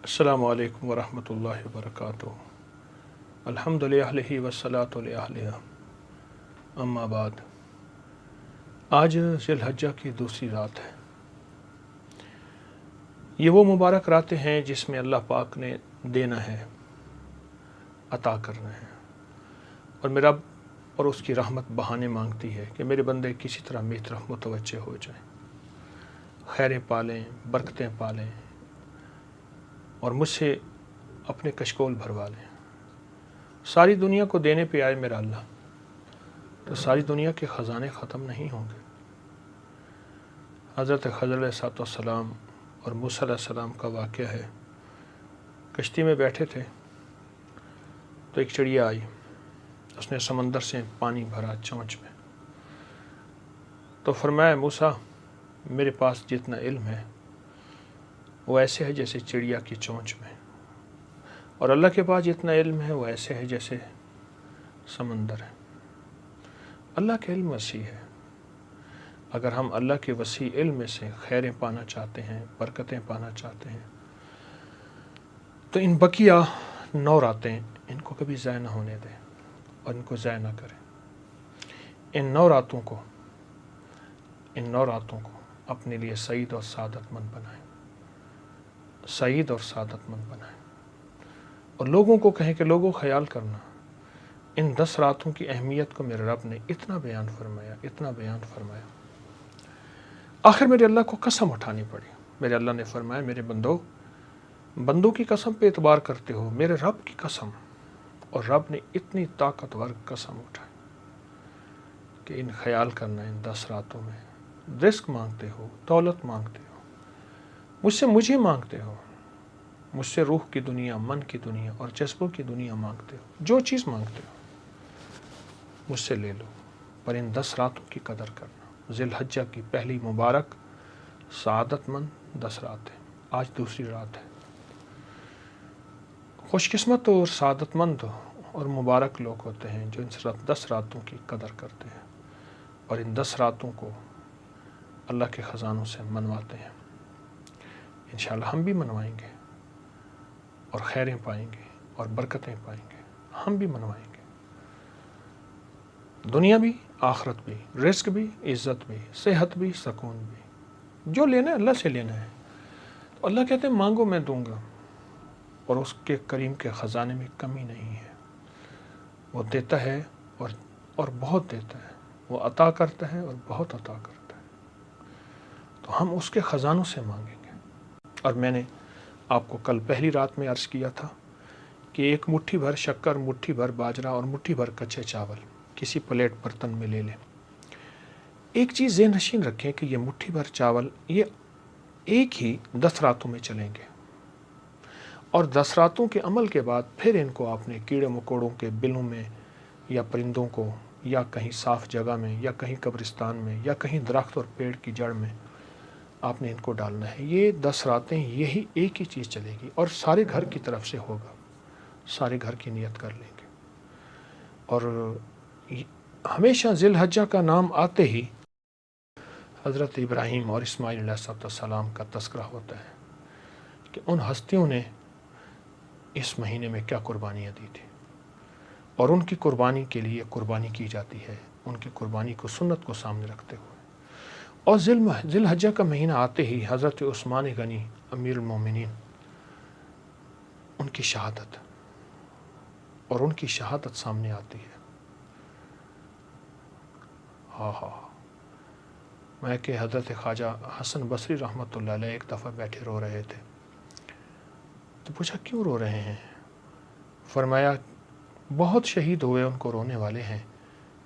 السلام علیکم ورحمۃ اللہ وبرکاتہ۔ الحمد للہ والصلاۃ علیہ اما بعد۔ آج ذی الحجہ کی دوسری رات ہے۔ یہ وہ مبارک راتیں ہیں جس میں اللہ پاک نے دینا ہے، عطا کرنا ہے، اور میرا رب اور اس کی رحمت بہانے مانگتی ہے کہ میرے بندے کسی طرح میری طرف متوجہ ہو جائیں، خیریں پالیں، برکتیں پالیں، اور مجھ سے اپنے کشکول بھروا لیں۔ ساری دنیا کو دینے پہ آئے میرا اللہ، تو ساری دنیا کے خزانے ختم نہیں ہوں گے۔ حضرت خضر علیہ السلام اور موسیٰ علیہ السلام کا واقعہ ہے۔ کشتی میں بیٹھے تھے تو ایک چڑیا آئی، اس نے سمندر سے پانی بھرا چونچ میں، تو فرمایا موسیٰ میرے پاس جتنا علم ہے وہ ایسے ہے جیسے چڑیا کی چونچ میں، اور اللہ کے پاس جتنا علم ہے وہ ایسے ہے جیسے سمندر ہے۔ اللہ کا علم وسیع ہے۔ اگر ہم اللہ کے وسیع علم میں سے خیریں پانا چاہتے ہیں، برکتیں پانا چاہتے ہیں، تو ان بقیہ 9 راتیں ان کو کبھی ضائع نہ ہونے دیں اور ان کو ضائع نہ کریں۔ ان 9 راتوں کو اپنے لیے سعید اور سعادت مند بنائیں، سعید اور سعادت مند بنائیں، اور لوگوں کو کہیں کہ لوگوں خیال کرنا، ان 10 راتوں کی اہمیت کو میرے رب نے اتنا بیان فرمایا۔ آخر میرے اللہ کو قسم اٹھانی پڑی۔ میرے اللہ نے فرمایا میرے بندوں کی قسم پہ اعتبار کرتے ہو، میرے رب کی قسم، اور رب نے اتنی طاقتور قسم اٹھائی کہ ان خیال کرنا، ان 10 راتوں میں رزق مانگتے ہو، دولت مانگتے ہو، مجھے مانگتے ہو، مجھ سے روح کی دنیا، من کی دنیا اور جذبوں کی دنیا مانگتے ہو، جو چیز مانگتے ہو مجھ سے لے لو، پر ان 10 راتوں کی قدر کرنا۔ ذی الحجہ کی پہلی مبارک سعادت مند 10 راتیں، آج دوسری رات ہے۔ خوش قسمت اور سعادت مند اور مبارک لوگ ہوتے ہیں جو ان 10 راتوں کی قدر کرتے ہیں اور ان 10 راتوں کو اللہ کے خزانوں سے منواتے ہیں۔ انشاءاللہ ہم بھی منوائیں گے اور خیریں پائیں گے اور برکتیں پائیں گے، ہم بھی منوائیں گے، دنیا بھی، آخرت بھی، رزق بھی، عزت بھی، صحت بھی، سکون بھی، جو لینا ہے اللہ سے لینا ہے۔ تو اللہ کہتے ہیں مانگو میں دوں گا، اور اس کے کریم کے خزانے میں کمی نہیں ہے۔ وہ دیتا ہے اور بہت دیتا ہے، وہ عطا کرتا ہے اور بہت عطا کرتا ہے، تو ہم اس کے خزانوں سے مانگیں گے۔ اور میں نے آپ کو کل پہلی رات میں عرض کیا تھا کہ ایک مٹھی بھر شکر، مٹھی بھر باجرہ اور مٹھی بھر کچے چاول کسی پلیٹ برتن میں لے لیں۔ ایک چیز ذہن نشین رکھیں کہ یہ مٹھی بھر چاول یہ ایک ہی 10 راتوں میں چلیں گے، اور 10 راتوں کے عمل کے بعد پھر ان کو آپ نے کیڑے مکوڑوں کے بلوں میں یا پرندوں کو یا کہیں صاف جگہ میں یا کہیں قبرستان میں یا کہیں درخت اور پیڑ کی جڑ میں آپ نے ان کو ڈالنا ہے۔ یہ 10 راتیں یہی ایک ہی چیز چلے گی، اور سارے گھر کی طرف سے ہوگا، سارے گھر کی نیت کر لیں گے۔ اور ہمیشہ ذی الحجہ کا نام آتے ہی حضرت ابراہیم اور اسماعیل علیہ السلام کا تذکرہ ہوتا ہے کہ ان ہستیوں نے اس مہینے میں کیا قربانیاں دی تھی، اور ان کی قربانی کے لیے قربانی کی جاتی ہے، ان کی قربانی کو، سنت کو سامنے رکھتے ہوئے۔ اور ذی الحجہ کا مہینہ آتے ہی حضرت عثمان غنی امیر المومنین، ان کی شہادت سامنے آتی ہے۔ میں کہ حضرت خواجہ حسن بصری رحمۃ اللہ علیہ ایک دفعہ بیٹھے رو رہے تھے، تو پوچھا کیوں رو رہے ہیں؟ فرمایا بہت شہید ہوئے، ان کو رونے والے ہیں،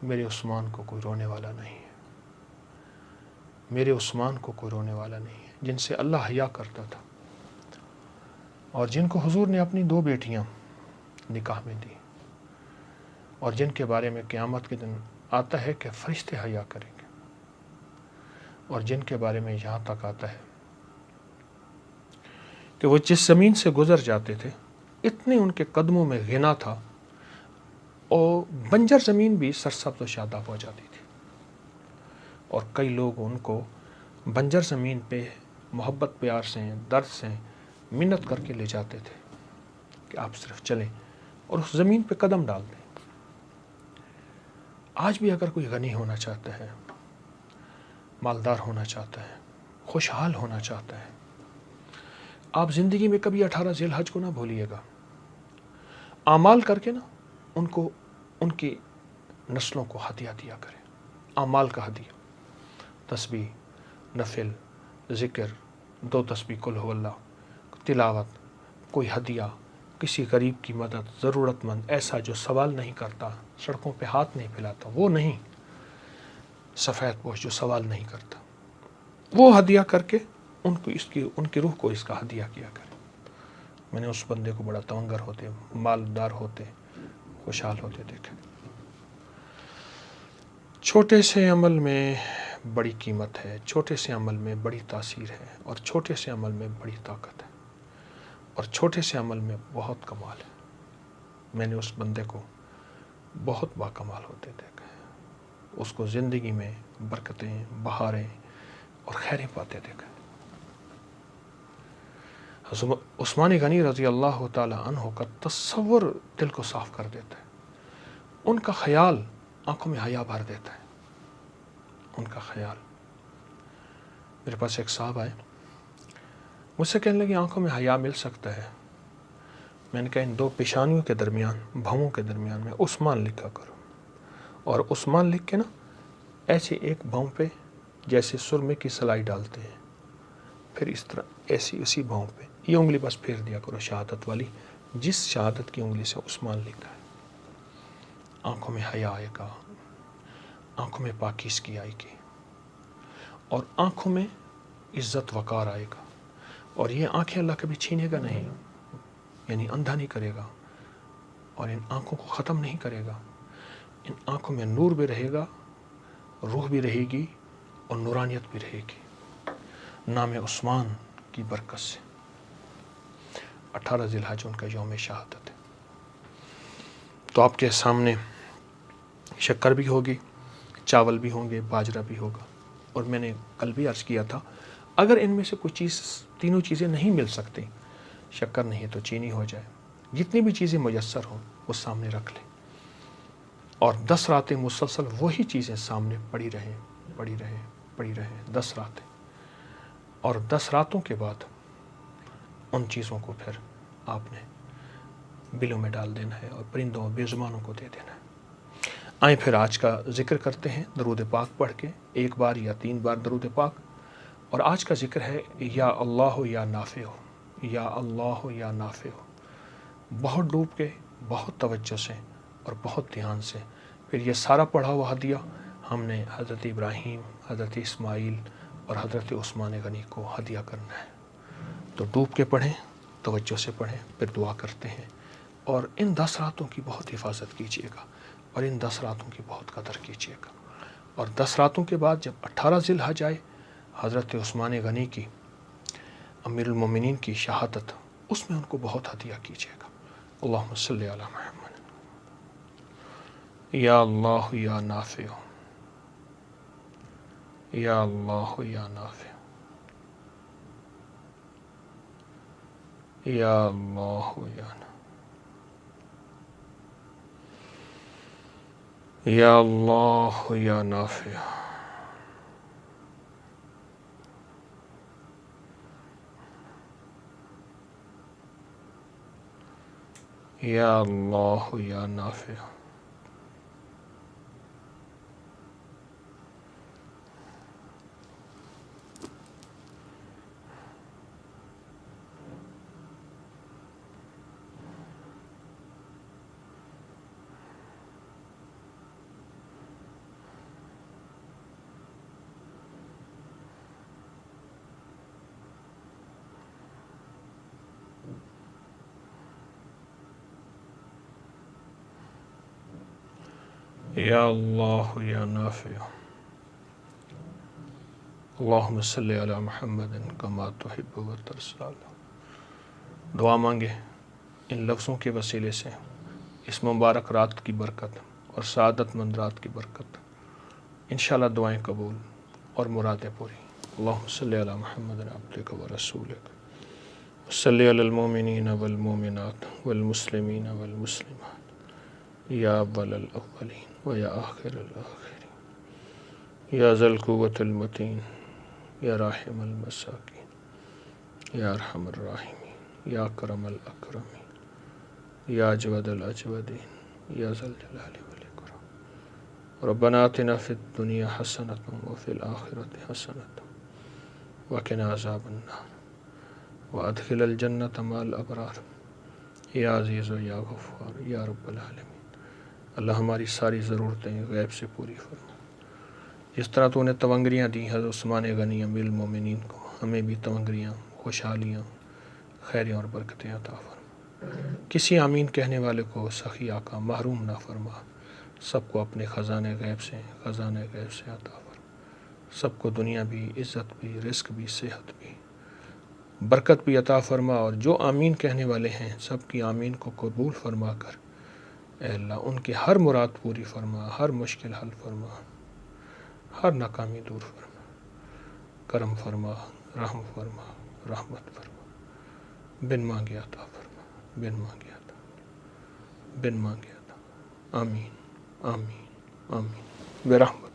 میرے عثمان کو کوئی رونے والا نہیں ہے، میرے عثمان کو کوئی رونے والا نہیں ہے، جن سے اللہ حیا کرتا تھا، اور جن کو حضور نے اپنی 2 بیٹیاں نکاح میں دی، اور جن کے بارے میں قیامت کے دن آتا ہے کہ فرشتے حیا کریں گے، اور جن کے بارے میں یہاں تک آتا ہے کہ وہ جس زمین سے گزر جاتے تھے اتنے ان کے قدموں میں غنا تھا، اور بنجر زمین بھی سرسبز و شاداب ہو جاتی تھی، اور کئی لوگ ان کو بنجر زمین پہ محبت پیار سے، درد سے منت کر کے لے جاتے تھے کہ آپ صرف چلیں اور اس زمین پہ قدم ڈال دیں۔ آج بھی اگر کوئی غنی ہونا چاہتا ہے، مالدار ہونا چاہتا ہے، خوشحال ہونا چاہتا ہے، آپ زندگی میں کبھی 18 ذی الحج کو نہ بھولیے گا۔ اعمال کر کے نا ان کی نسلوں کو ہدیہ دیا کریں، اعمال کا ہدیہ، تسبیح، نفل، ذکر، 2 تسبیح قل هو اللہ، تلاوت، کوئی ہدیہ، کسی غریب کی مدد، ضرورت مند، ایسا جو سوال نہیں کرتا، سڑکوں پہ ہاتھ نہیں پھیلاتا، وہ نہیں، سفید پوش جو سوال نہیں کرتا، وہ ہدیہ کر کے ان کی روح کو اس کا ہدیہ کیا کرے۔ میں نے اس بندے کو بڑا تونگر ہوتے، مالدار ہوتے، خوشحال ہوتے دیکھا۔ چھوٹے سے عمل میں بڑی قیمت ہے، چھوٹے سے عمل میں بڑی تاثیر ہے، اور چھوٹے سے عمل میں بڑی طاقت ہے، اور چھوٹے سے عمل میں بہت کمال ہے۔ میں نے اس بندے کو بہت باکمال ہوتے دیکھا ہے، اس کو زندگی میں برکتیں، بہاریں اور خیریں پاتے دیکھا ہے۔ عثمان غنی رضی اللہ تعالی عنہ کا تصور دل کو صاف کر دیتا ہے، ان کا خیال آنکھوں میں حیا بھر دیتا ہے، ان کا خیال۔ میرے پاس ایک صاحب آئے، مجھ سے کہنے لگے آنکھوں میں حیا مل سکتا ہے؟ میں نے کہا ان 2 پیشانیوں کے درمیان، بھووں کے درمیان میں عثمان لکھا کرو، اور عثمان لکھ کے نا ایسے ایک بھوں پہ جیسے سرمے کی سلائی ڈالتے ہیں، پھر اس طرح ایسی اسی بھوں پہ یہ انگلی بس پھیر دیا کرو شہادت والی، جس شہادت کی انگلی سے عثمان لکھا ہے۔ آنکھوں میں حیا آئے گا، آنکھوں میں پاکیزگی آئے گی، اور آنکھوں میں عزت وقار آئے گا، اور یہ آنکھیں اللہ کبھی چھینے گا نہیں، یعنی اندھا نہیں کرے گا، اور ان آنکھوں کو ختم نہیں کرے گا۔ ان آنکھوں میں نور بھی رہے گا، روح بھی رہے گی، اور نورانیت بھی رہے گی، نام عثمان کی برکت سے۔ 18 ذی الحج ان کا یوم شہادت ہے۔ تو آپ کے سامنے شکر بھی ہوگی، چاول بھی ہوں گے، باجرہ بھی ہوگا، اور میں نے کل بھی عرض کیا تھا اگر ان میں سے کوئی چیز، تینوں چیزیں نہیں مل سکتی، شکر نہیں تو چینی ہو جائے، جتنی بھی چیزیں میسر ہوں وہ سامنے رکھ لیں، اور 10 راتیں مسلسل وہی چیزیں سامنے پڑی رہیں 10 راتیں، اور 10 راتوں کے بعد ان چیزوں کو پھر آپ نے بلوں میں ڈال دینا ہے اور پرندوں بے زبانوں کو دے دینا ہے۔ آئیں پھر آج کا ذکر کرتے ہیں درود پاک پڑھ کے، 1 بار یا 3 بار درود پاک، اور آج کا ذکر ہے یا اللہ یا نافع ہو، یا اللہ یا نافع ہو، بہت ڈوب کے، بہت توجہ سے اور بہت دھیان سے۔ پھر یہ سارا پڑھا ہوا ہدیہ ہم نے حضرت ابراہیم، حضرت اسماعیل اور حضرت عثمان غنی کو ہدیہ کرنا ہے۔ تو ڈوب کے پڑھیں، توجہ سے پڑھیں، پھر دعا کرتے ہیں، اور ان 10 راتوں کی بہت حفاظت کیجیے گا، اور ان 10 راتوں کی بہت قدر کیجیے گا۔ اور 10 راتوں کے بعد جب 18 ذی الحج آئے، حضرت عثمان غنی کی، امیر المومنین کی شہادت، اس میں ان کو بہت ہدیہ کیجیے گا۔ اللہم صلی علی محمد۔ یا اللہ یا نافع، یا اللہ یا نافع، یا اللہ یا نافع، یا اللہ یا نافع، یا اللہ یا نافع۔ یا اللہ یا نافع۔ اللہم صلی علی محمد کما تحب و ترضی۔ دعا مانگے ان لفظوں کے وسیلے سے، اس مبارک رات کی برکت اور سعادت مند رات کی برکت، انشاءاللہ دعائیں قبول اور مرادیں پوری۔ اللہم صلی علی محمد عبدک و رسولک صلی علی المومنین والمومنات والمسلمین والمسلمات یا اول الاولین و یا آخر الاخرین یا ذا القوة المتین یا راحم المساکین یا ارحم الراحمین یا اکرم الاکرمین یا اجود الاجودین یا ذا الجلال والاکرام ربنا آتنا فی الدنیا حسنۃ وفی الآخرۃ حسنۃ وقنا عذاب النار وادخل الجنۃ مع الابرار یا عزیز و یا غفار یا رب العالمین۔ اللہ ہماری ساری ضرورتیں غیب سے پوری فرما۔ جس طرح تو نے تونگریاں دی حضرت عثمان غنی امیر المومنین کو، ہمیں بھی تونگریاں، خوشحالیاں، خیریاں اور برکتیں عطا فرما۔ کسی آمین کہنے والے کو سخی آقا محروم نہ فرما۔ سب کو اپنے خزانے غیب سے عطا فرما۔ سب کو دنیا بھی، عزت بھی، رزق بھی، صحت بھی، برکت بھی عطا فرما، اور جو آمین کہنے والے ہیں سب کی آمین کو قبول فرما کر اے اللہ ان کی ہر مراد پوری فرما، ہر مشکل حل فرما، ہر ناکامی دور فرما، کرم فرما، رحم فرما، رحمت فرما، بن مانگے عطا فرما، بن مانگے عطا، بن مانگے عطا۔ آمین آمین آمین برحمت